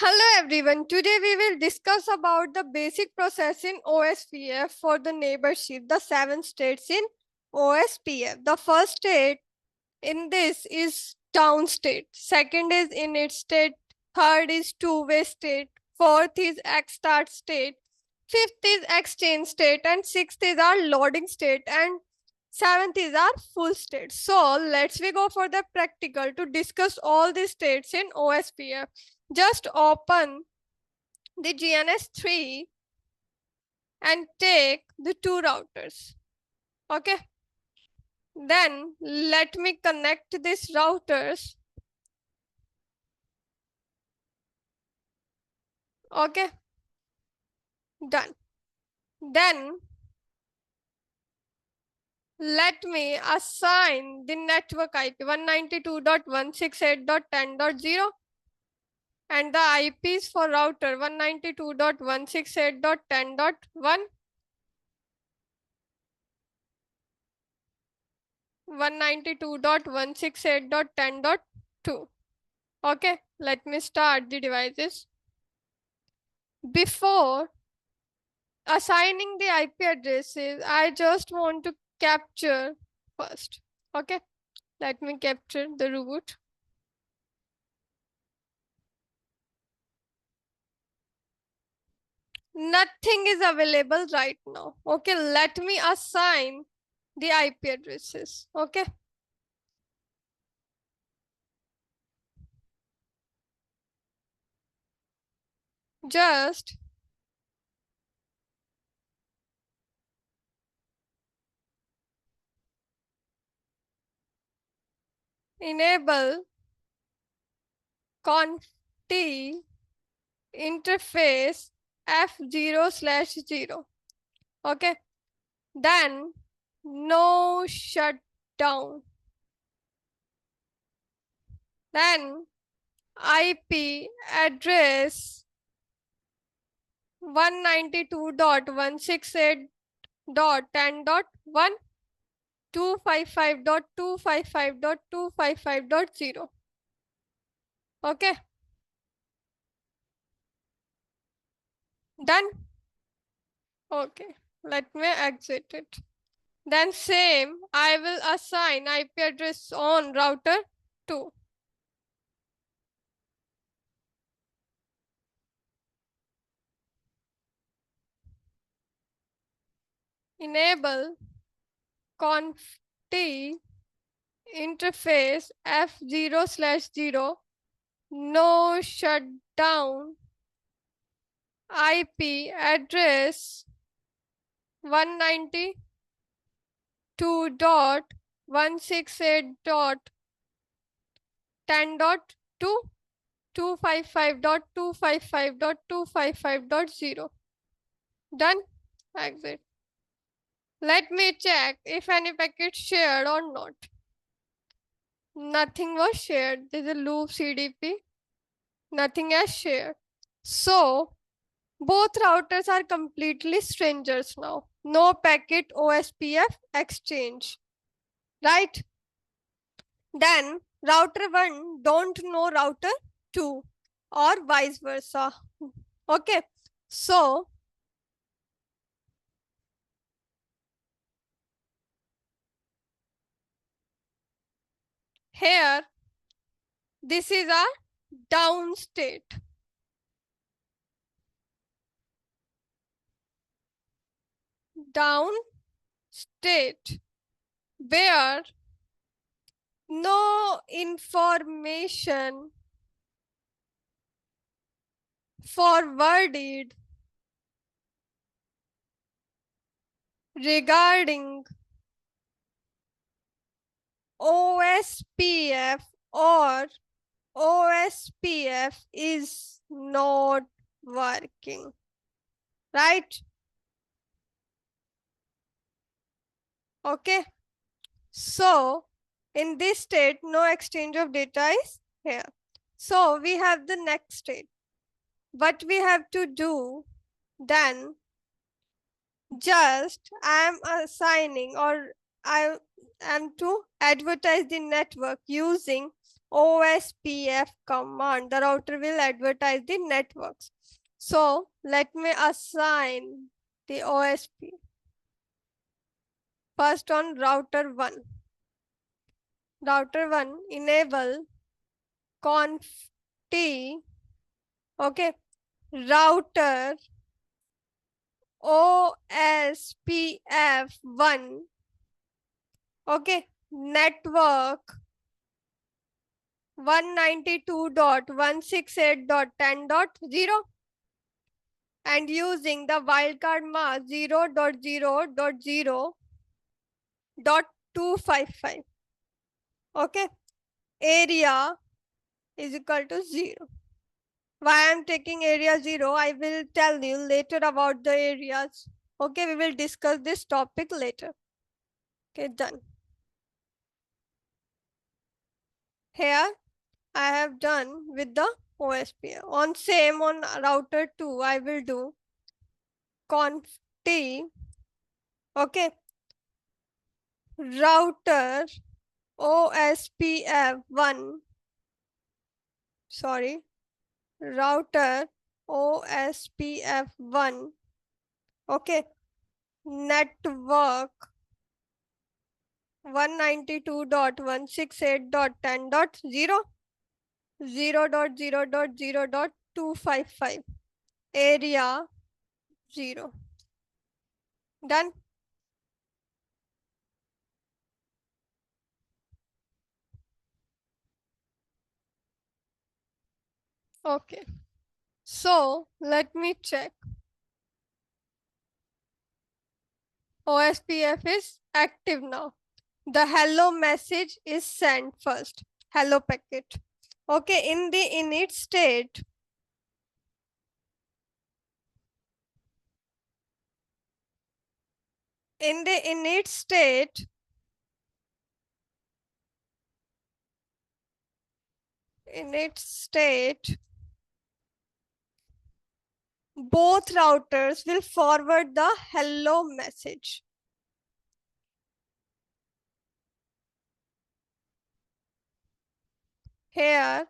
Hello everyone. Today we will discuss about the basic process in OSPF for the neighborship, the 7 states in OSPF. The first state in this is town state. Second is init state. Third is two-way state. Fourth is X-start state. Fifth is exchange state. And sixth is our loading state. And seventh is our full state. So let's we go for the practical to discuss all the states in OSPF. Just open the GNS3 and take the two routers. Okay. Then let me connect these routers. Okay. Done. Then let me assign the network IP 192.168.10.0 and the IPs for router 192.168.10.1, 192.168.10.2. Okay, let me start the devices. Before assigning the IP addresses, I just want to capture first. Okay, let me capture the root. Nothing is available right now. Okay, let me assign the IP addresses. Okay. Just enable conf t interface F0/0. Okay. Then no shutdown. Then IP address 192.168.10.1, 255.255.255.0. Okay. Done. Okay. Let me exit it. Then same, I will assign IP address on router 2. Enable conf t interface F0/0, no shutdown, IP address 192.168.10.2, 255.255.255.0. Done. Exit. Let me check if any packet shared or not. Nothing was shared. This is a loop CDP. Nothing has shared. So both routers are completely strangers now. No packet OSPF exchange. Right? Then router 1 don't know router 2 or vice versa. Okay. So here this is a down state. Down state where no information forwarded regarding OSPF or OSPF is not working, right? Okay. So in this state, no exchange of data is here. So we have the next state. What we have to do then, just I am assigning or I am to advertise the network using OSPF command, the router will advertise the networks. So let me assign the OSP. First on router 1. Router 1 enable conf t, okay, router OSPF1, okay, network 192.168.10.0 and using the wildcard mask 0.0.0.255. Okay, area is equal to 0. Why I'm taking area 0, I will tell you later about the areas. Okay, we will discuss this topic later. Okay, done. Here I have done with the OSPF. On same on router 2, I will do conf t, okay, router OSPF1, sorry, router OSPF1, okay, network 192.168.10.0, 0.0.0.255, area 0. Done. Okay. So let me check. OSPF is active now. The hello message is sent first. Hello packet. Okay, in the init state, in the init state, both routers will forward the hello message. Here,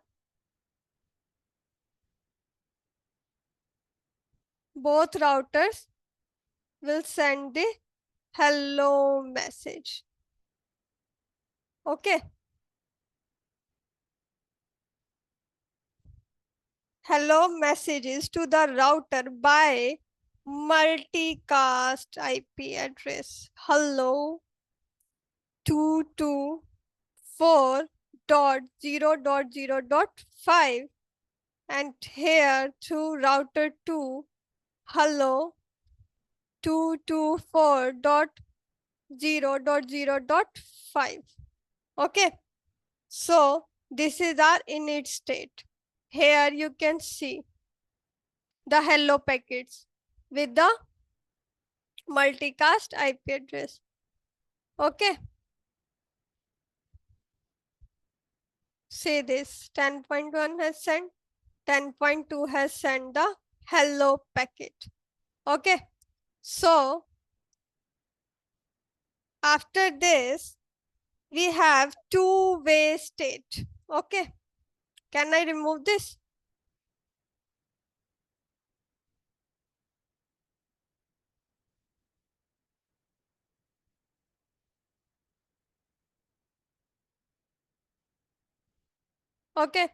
both routers will send the hello message. Okay. Hello messages to the router by multicast IP address. Hello 224.0.0.5 and here to router 2 hello 224.0.0.5. Okay, so this is our init state. Here you can see the hello packets with the multicast IP address. Okay, say this 10.1 has sent, 10.2 has sent the hello packet. Okay, so after this we have two-way state. Okay, can I remove this? Okay,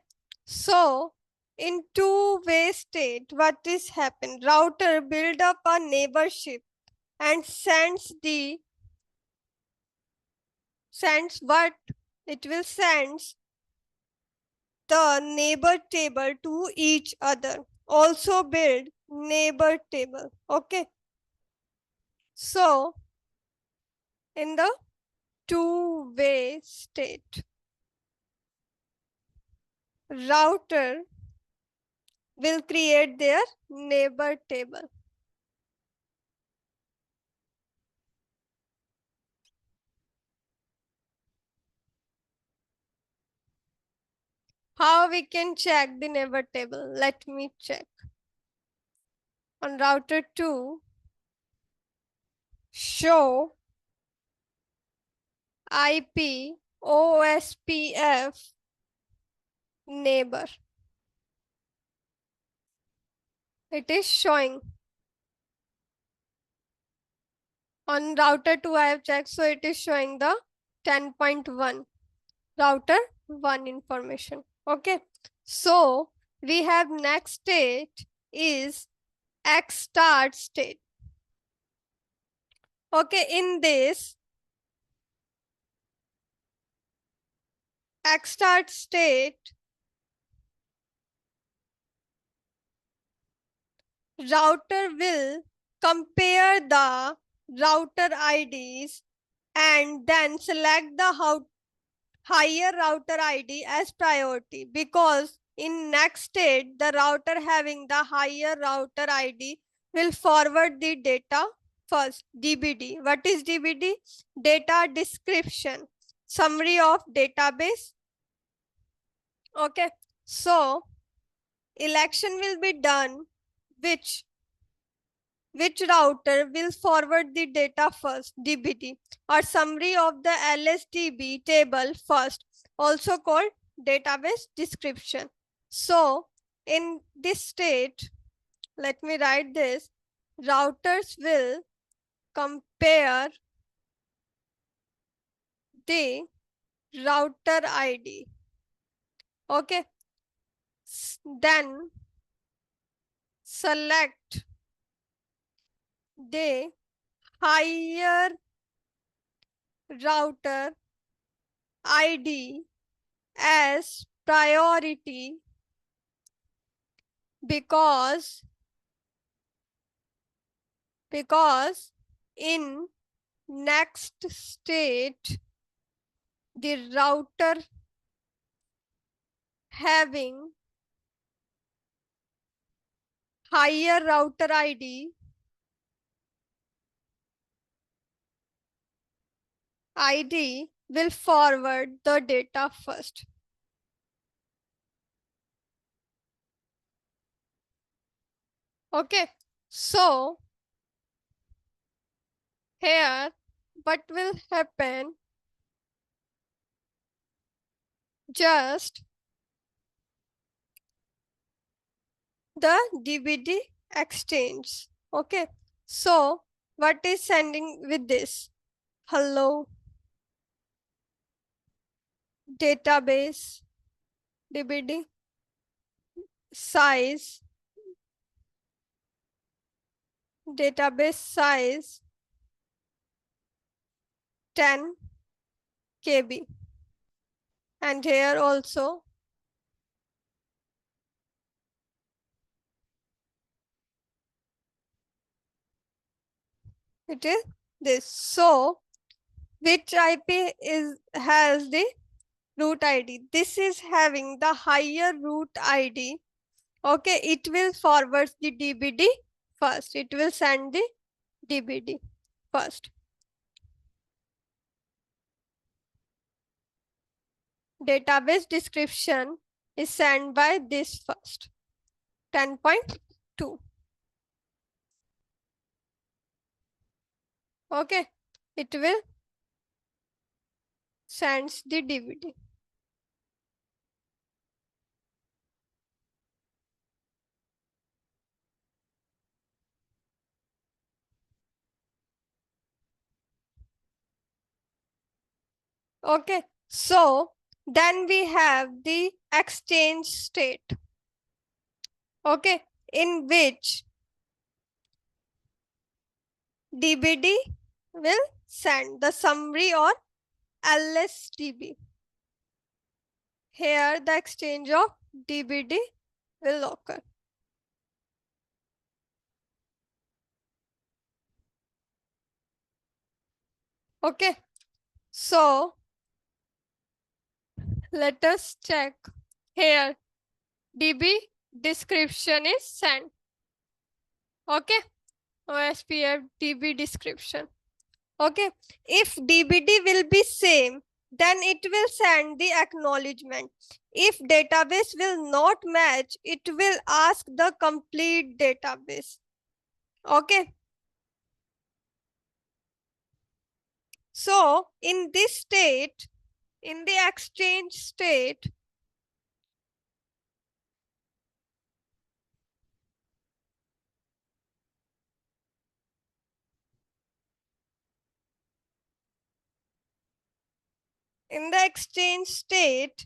so in two-way state, what is happened? Router build up a neighborship and sends what? It will sends the neighbor table to each other. Also build neighbor table. Okay, so in the two-way state, router will create their neighbor table. How we can check the neighbor table? Let me check. On router 2, show IP OSPF neighbor. It is showing on router 2 I have checked, so it is showing the 10.1 router 1 information. Okay, so we have next state is X start state. Okay, in this X start state, router will compare the router IDs and then select the higher router ID as priority, because in next state the router having the higher router ID will forward the data first. DBD. What is DBD? Data description, summary of database. Okay, so election will be done which router will forward the data first, DBD, or summary of the LSDB table first, also called database description. So in this state, let me write this, routers will compare the router ID. Okay, then select the higher router ID as priority, because in next state the router having higher router ID will forward the data first. Okay, so here what will happen, just the DBD exchange. Okay, so what is sending with this? Hello database DBD size, database size 10 KB, and here also it is this. So which IP has the root ID? This is having the higher root ID. Okay, it will forward the DBD first. It will send the DBD first. Database description is sent by this first. 10.2. Okay, it will sends the DBD. Okay, so then we have the exchange state. Okay, in which DBD will send the summary or LSDB. Here the exchange of DBD will occur. Okay, so let us check. Here DB description is sent. Okay, OSPF DB description. Okay, if DBD will be same, then it will send the acknowledgement. If database will not match, it will ask the complete database. Okay, so in this state, in the exchange state, In the exchange state,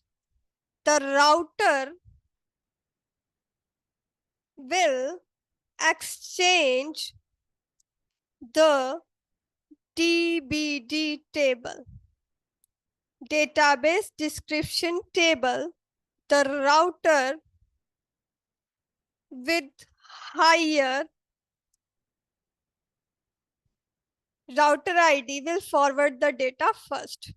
the router will exchange the DBD table, database description table. The router with higher router ID will forward the data first.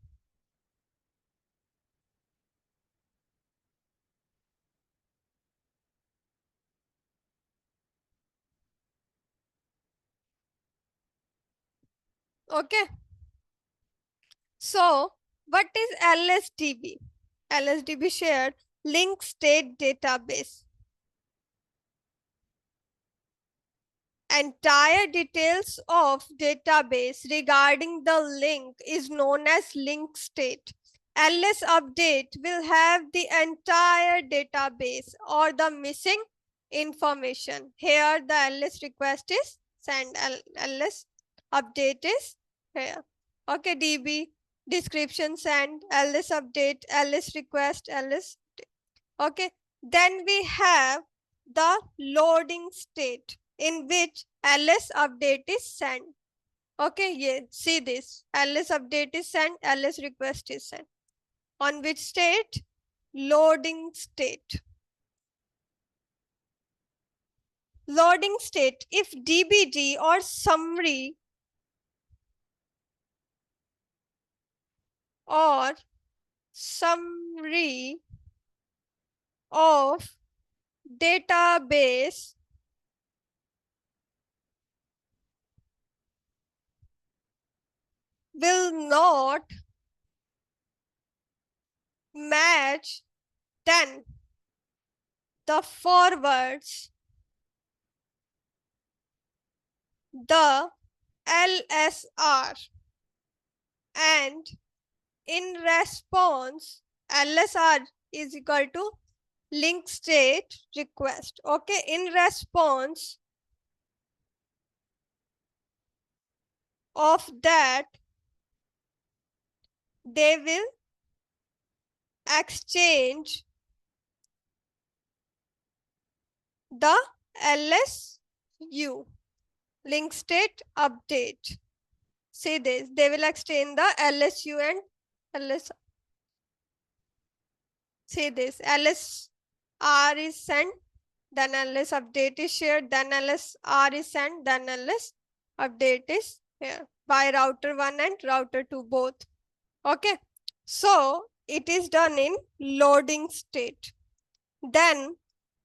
Okay. So, what is LSDB? LSDB shared link state database. Entire details of database regarding the link is known as link state. LS update will have the entire database or the missing information. Here the LS request is sent, LS update is here. Okay, DB description send, LS update, LS request, LS. Okay, then we have the loading state in which LS update is sent. Okay, yeah, see this. LS update is sent, LS request is sent. On which state? Loading state. Loading state. If DBD or summary of database will not match, then the forwards the LSR, and in response LSR is equal to link state request. Okay, in response of that they will exchange the LSU, link state update. See this, they will exchange the LSU and LS. See this, LSR is sent, then LS update is shared, then LSR is sent, then LS update is here by router 1 and router 2 both. Okay, so it is done in loading state. Then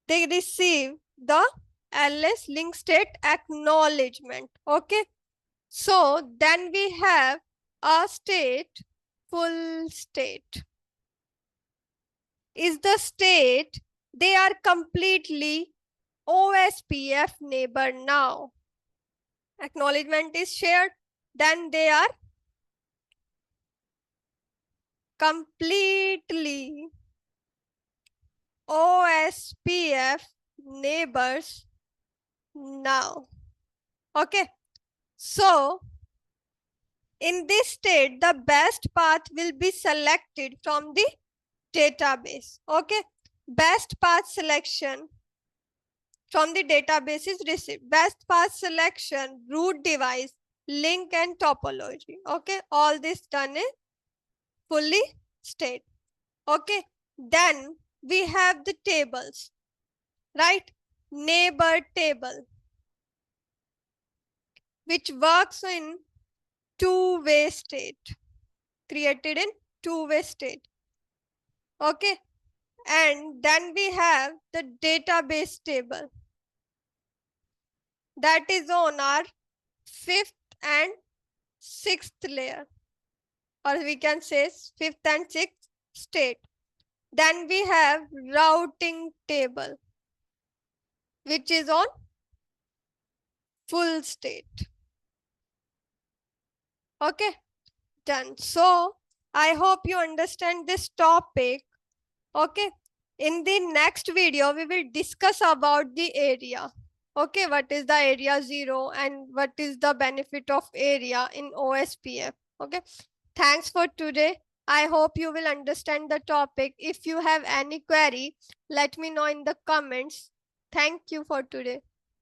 they receive the LS link state acknowledgement. Okay, so then we have a state, full state. Is the state they are completely OSPF neighbor now. Acknowledgement is shared, then they are completely OSPF neighbors now. Okay, so in this state the best path will be selected from the database. Okay, best path selection from the database is received. Best path selection, root device, link and topology. Okay, all this done in fully state. Okay, then we have the tables, right? Neighbor table, which works in two-way state, created in two-way state. Okay, and then we have the database table that is on our 5th and 6th layer, or we can say 5th and 6th state. Then we have routing table, which is on full state. Okay, done. So I hope you understand this topic. Okay, in the next video we will discuss about the area. Okay, what is the area 0 and what is the benefit of area in OSPF. Okay, thanks for today. I hope you will understand the topic. If you have any query, let me know in the comments. Thank you for today.